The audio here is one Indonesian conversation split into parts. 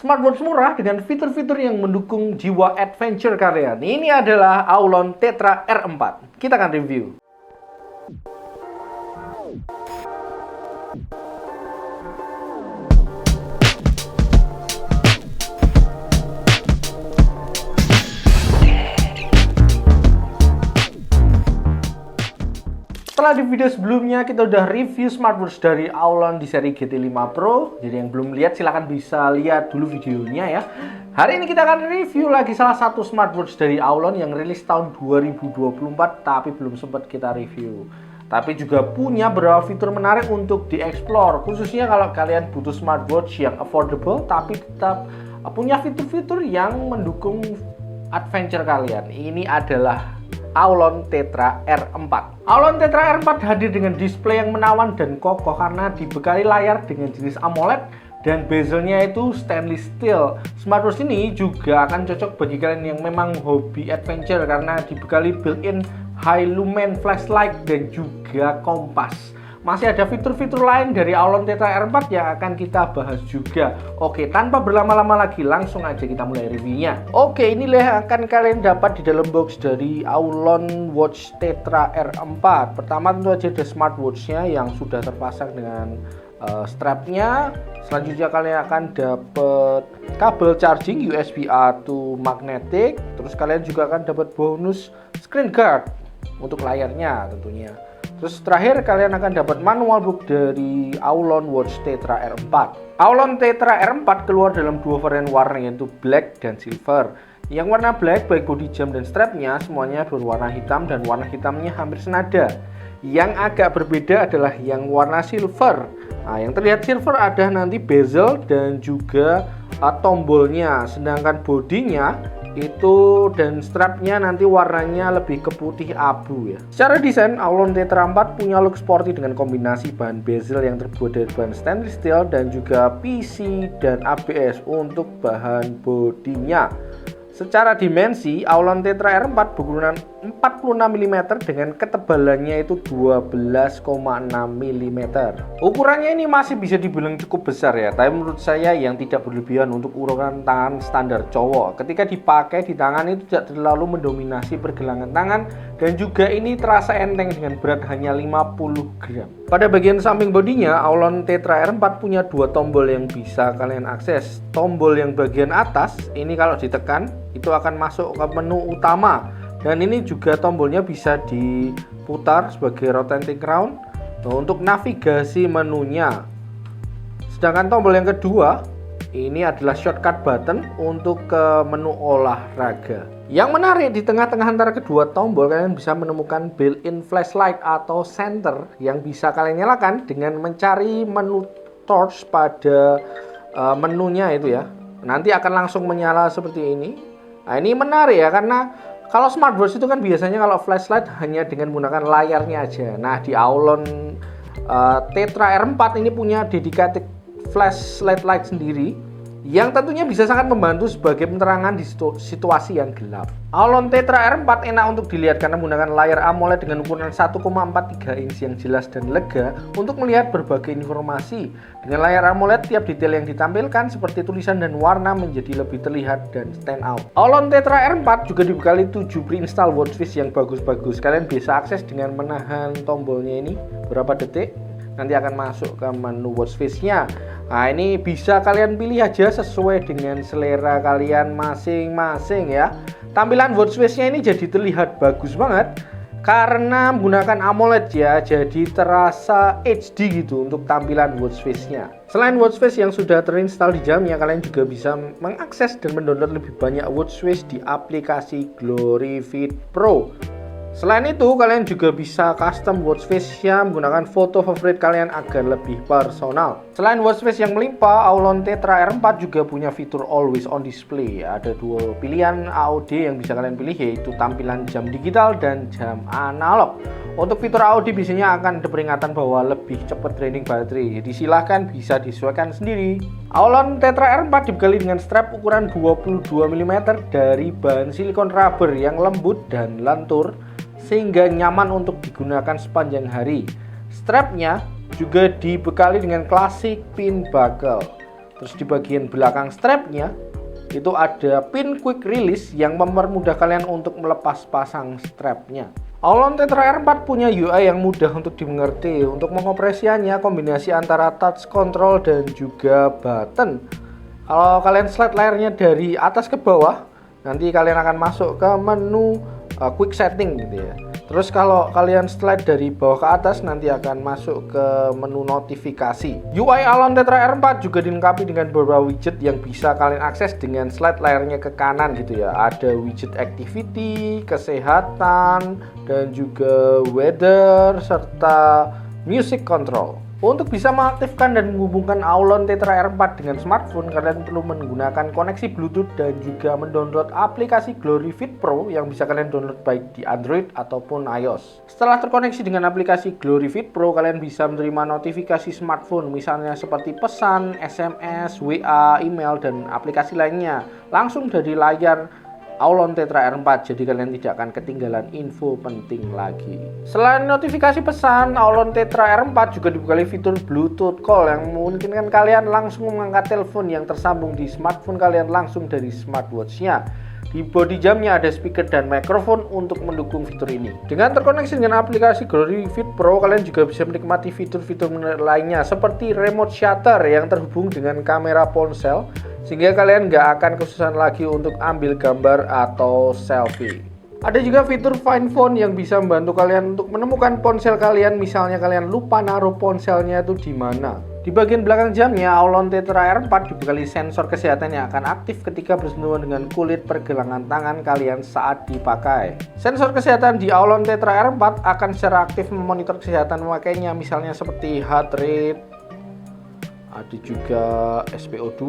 Smartwatch murah dengan fitur-fitur yang mendukung jiwa adventure kalian. Ini adalah Aulon Tetra R4. Kita akan review. Setelah di video sebelumnya kita udah review smartwatch dari Aulon di seri GT5 Pro. Jadi yang belum lihat silahkan bisa lihat dulu videonya ya. Hari ini kita akan review lagi salah satu smartwatch dari Aulon yang rilis tahun 2024 tapi belum sempat kita review. Tapi juga punya beberapa fitur menarik untuk dieksplor, khususnya kalau kalian butuh smartwatch yang affordable tapi tetap punya fitur-fitur yang mendukung adventure kalian. Ini adalah Aulon Tetra R4. Aulon Tetra R4 hadir dengan display yang menawan dan kokoh karena dibekali layar dengan jenis AMOLED dan bezelnya itu stainless steel. Smartwatch ini juga akan cocok bagi kalian yang memang hobi adventure karena dibekali built-in high lumen flashlight dan juga kompas. Masih ada fitur-fitur lain dari Aulon Tetra R4 yang akan kita bahas juga. Oke, tanpa berlama-lama lagi, langsung aja kita mulai reviewnya. Oke, inilah yang akan kalian dapat di dalam box dari Aulon Watch Tetra R4. Pertama tentu aja ada smartwatchnya yang sudah terpasang dengan strapnya. Selanjutnya kalian akan dapat kabel charging USB-A to magnetic. Terus kalian juga akan dapat bonus screen guard untuk layarnya tentunya. Terus terakhir kalian akan dapat manual book dari Aulon Watch Tetra R4. Aulon Tetra R4 keluar dalam dua varian warna yaitu black dan silver. Yang warna black baik body jam dan strapnya semuanya berwarna hitam dan warna hitamnya hampir senada. Yang agak berbeda adalah yang warna silver. Nah, yang terlihat silver ada nanti bezel dan juga tombolnya, sedangkan bodinya itu dan strapnya nanti warnanya lebih ke putih abu ya. Secara desain Aulon Tetra 4 punya look sporty dengan kombinasi bahan bezel yang terbuat dari bahan stainless steel dan juga PC dan ABS untuk bahan bodinya. Secara dimensi Aulon Tetra R4 berukuran 46 mm dengan ketebalannya itu 12,6 mm. Ukurannya ini masih bisa dibilang cukup besar ya, tapi menurut saya yang tidak berlebihan untuk ukuran tangan standar cowok. Ketika dipakai di tangan itu tidak terlalu mendominasi pergelangan tangan dan juga ini terasa enteng dengan berat hanya 50 gram. Pada bagian samping bodinya Aulon Tetra R4 punya dua tombol yang bisa kalian akses. Tombol yang bagian atas ini kalau ditekan itu akan masuk ke menu utama dan ini juga tombolnya bisa diputar sebagai rotating crown untuk navigasi menunya. Sedangkan tombol yang kedua ini adalah shortcut button untuk ke menu olahraga. Yang menarik di tengah-tengah antara kedua tombol kalian bisa menemukan built-in flashlight atau senter yang bisa kalian nyalakan dengan mencari menu torch pada menunya itu ya. Nanti akan langsung menyala seperti ini. Nah, ini menarik ya karena kalau smartwatch itu kan biasanya kalau flashlight hanya dengan menggunakan layarnya aja. Nah, di Aulon Tetra R4 ini punya dedicated flashlight light sendiri yang tentunya bisa sangat membantu sebagai penerangan di situasi yang gelap. Aulon Tetra R4 enak untuk dilihat karena menggunakan layar AMOLED dengan ukuran 1,43 inch yang jelas dan lega untuk melihat berbagai informasi. Dengan layar AMOLED, tiap detail yang ditampilkan seperti tulisan dan warna menjadi lebih terlihat dan stand out. Aulon Tetra R4 juga dibekali 7 pre-install watch face yang bagus-bagus. Kalian bisa akses dengan menahan tombolnya ini berapa detik. Nanti akan masuk ke menu watch face-nya. Nah, ini bisa kalian pilih aja sesuai dengan selera kalian masing-masing ya. Tampilan watch face-nya ini jadi terlihat bagus banget karena menggunakan AMOLED ya, jadi terasa HD gitu untuk tampilan watch face-nya. Selain watch face yang sudah terinstall di jamnya, kalian juga bisa mengakses dan mendownload lebih banyak watch face di aplikasi GloryFit Pro. Selain itu, kalian juga bisa custom watch face-nya menggunakan foto favorit kalian agar lebih personal. Selain watch face yang melimpah, Aulon Tetra R4 juga punya fitur always on display. Ada dua pilihan AOD yang bisa kalian pilih, yaitu tampilan jam digital dan jam analog. Untuk fitur AOD biasanya akan ada peringatan bahwa lebih cepat draining baterai. Jadi silahkan bisa disesuaikan sendiri. Aulon Tetra R4 dibekali dengan strap ukuran 22 mm dari bahan silikon rubber yang lembut dan lentur, sehingga nyaman untuk digunakan sepanjang hari. Strapnya juga dibekali dengan classic pin buckle. Terus di bagian belakang strapnya itu ada pin quick release yang mempermudah kalian untuk melepas pasang strapnya. Aulon Tetra R4 punya UI yang mudah untuk dimengerti. Untuk mengoperasikannya kombinasi antara touch control dan juga button. Kalau kalian slide layarnya dari atas ke bawah, nanti kalian akan masuk ke menu quick setting gitu ya. Terus kalau kalian slide dari bawah ke atas, nanti akan masuk ke menu notifikasi. UI Aulon Tetra R4 juga dilengkapi dengan beberapa widget yang bisa kalian akses dengan slide layarnya ke kanan gitu ya. Ada widget activity, kesehatan, dan juga weather, serta music control. Untuk bisa mengaktifkan dan menghubungkan Aulon Tetra R4 dengan smartphone, kalian perlu menggunakan koneksi Bluetooth dan juga mendownload aplikasi GloryFit Pro yang bisa kalian download baik di Android ataupun iOS. Setelah terkoneksi dengan aplikasi GloryFit Pro, kalian bisa menerima notifikasi smartphone, misalnya seperti pesan, SMS, WA, email, dan aplikasi lainnya langsung dari layar Aulon Tetra R4, jadi kalian tidak akan ketinggalan info penting lagi. Selain notifikasi pesan, Aulon Tetra R4 juga dibekali fitur Bluetooth Call yang memungkinkan kalian langsung mengangkat telepon yang tersambung di smartphone kalian langsung dari smartwatch-nya. Di bodi jamnya ada speaker dan mikrofon untuk mendukung fitur ini. Dengan terkoneksi dengan aplikasi GloryFit Pro, kalian juga bisa menikmati fitur-fitur lainnya seperti remote shutter yang terhubung dengan kamera ponsel, sehingga kalian nggak akan kesusahan lagi untuk ambil gambar atau selfie. Ada juga fitur Find Phone yang bisa membantu kalian untuk menemukan ponsel kalian, misalnya kalian lupa naruh ponselnya itu di mana. Di bagian belakang jamnya, Aulon Tetra R4 dibekali sensor kesehatan yang akan aktif ketika bersentuhan dengan kulit pergelangan tangan kalian saat dipakai. Sensor kesehatan di Aulon Tetra R4 akan secara aktif memonitor kesehatan pemakainya, misalnya seperti heart rate, ada juga SpO2,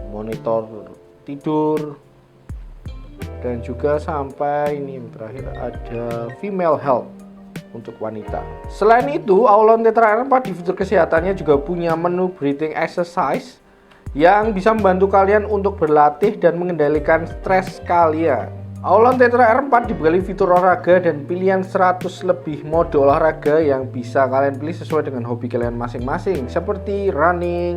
monitor tidur, dan juga sampai ini yang terakhir ada female health untuk wanita. Selain itu, Aulon Tetra R4 di fitur kesehatannya juga punya menu breathing exercise yang bisa membantu kalian untuk berlatih dan mengendalikan stres kalian. Aulon Tetra R4 dibekali fitur olahraga dan pilihan 100 lebih mode olahraga yang bisa kalian pilih sesuai dengan hobi kalian masing-masing, seperti running,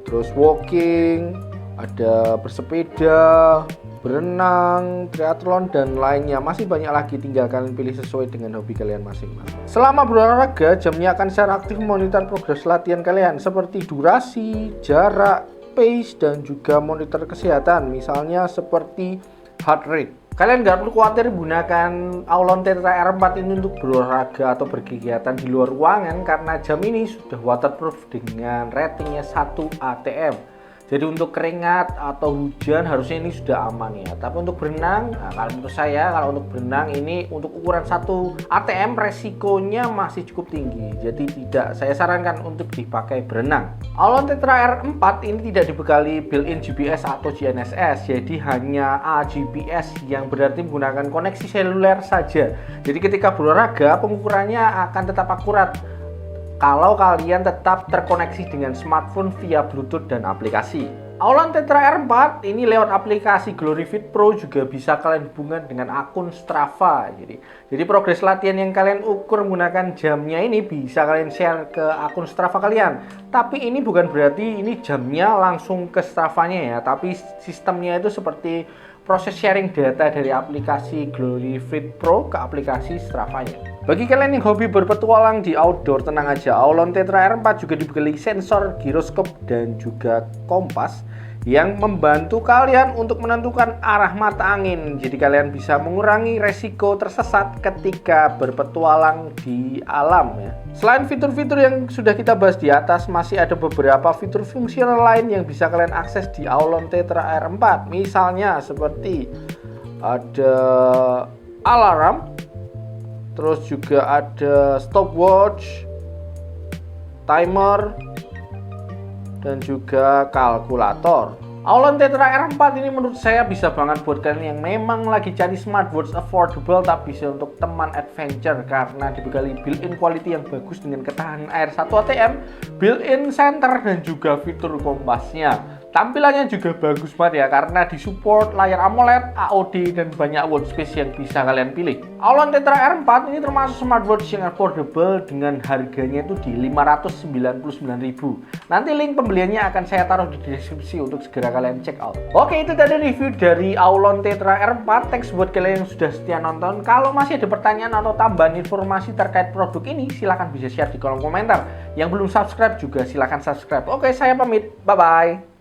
terus walking, ada bersepeda, berenang, triathlon, dan lainnya. Masih banyak lagi, tinggal kalian pilih sesuai dengan hobi kalian masing-masing. Selama berolahraga, jamnya akan secara aktif memonitor progres latihan kalian seperti durasi, jarak, pace, dan juga monitor kesehatan, misalnya seperti heart rate. Kalian nggak perlu khawatir gunakan Aulon Tetra R4 ini untuk berolahraga atau berkegiatan di luar ruangan, karena jam ini sudah waterproof dengan ratingnya 1 ATM. Jadi untuk keringat atau hujan harusnya ini sudah aman ya. Tapi untuk berenang, nah kalau menurut saya, kalau untuk berenang ini untuk ukuran 1 ATM resikonya masih cukup tinggi. Jadi tidak saya sarankan untuk dipakai berenang. Aulon Tetra R4 ini tidak dibekali built-in GPS atau GNSS. Jadi hanya AGPS yang berarti menggunakan koneksi seluler saja. Jadi ketika berolahraga pengukurannya akan tetap akurat kalau kalian tetap terkoneksi dengan smartphone via Bluetooth dan aplikasi. Aulon Tetra R4 ini lewat aplikasi GloryFit Pro juga bisa kalian hubungkan dengan akun Strava. Jadi progres latihan yang kalian ukur menggunakan jamnya ini bisa kalian share ke akun Strava kalian. Tapi ini bukan berarti ini jamnya langsung ke Stravanya ya, tapi sistemnya itu seperti proses sharing data dari aplikasi GloryFit Pro ke aplikasi Stravanya. Bagi kalian yang hobi berpetualang di outdoor, tenang aja, Aulon Tetra R4 juga dibekali sensor giroskop dan juga kompas yang membantu kalian untuk menentukan arah mata angin. Jadi kalian bisa mengurangi resiko tersesat ketika berpetualang di alam ya. Selain fitur-fitur yang sudah kita bahas di atas, masih ada beberapa fitur fungsional lain yang bisa kalian akses di Aulon Tetra R4. Misalnya seperti ada alarm, terus juga ada stopwatch, timer, dan juga kalkulator. Aulon Tetra R4 ini menurut saya bisa banget buat kalian yang memang lagi cari smartwatch affordable tapi bisa untuk teman adventure, karena dibekali built-in quality yang bagus dengan ketahanan air 1 ATM, built-in center, dan juga fitur kompasnya. Tampilannya juga bagus banget ya, karena disupport layar AMOLED, AOD, dan banyak workspace yang bisa kalian pilih. Aulon Tetra R4 ini termasuk smartwatch yang affordable dengan harganya itu di 599.000. Nanti link pembeliannya akan saya taruh di deskripsi untuk segera kalian check out. Oke, itu tadi review dari Aulon Tetra R4. Thanks buat kalian yang sudah setia nonton. Kalau masih ada pertanyaan atau tambahan informasi terkait produk ini, silahkan bisa share di kolom komentar. Yang belum subscribe juga silahkan subscribe. Oke, saya pamit. Bye-bye.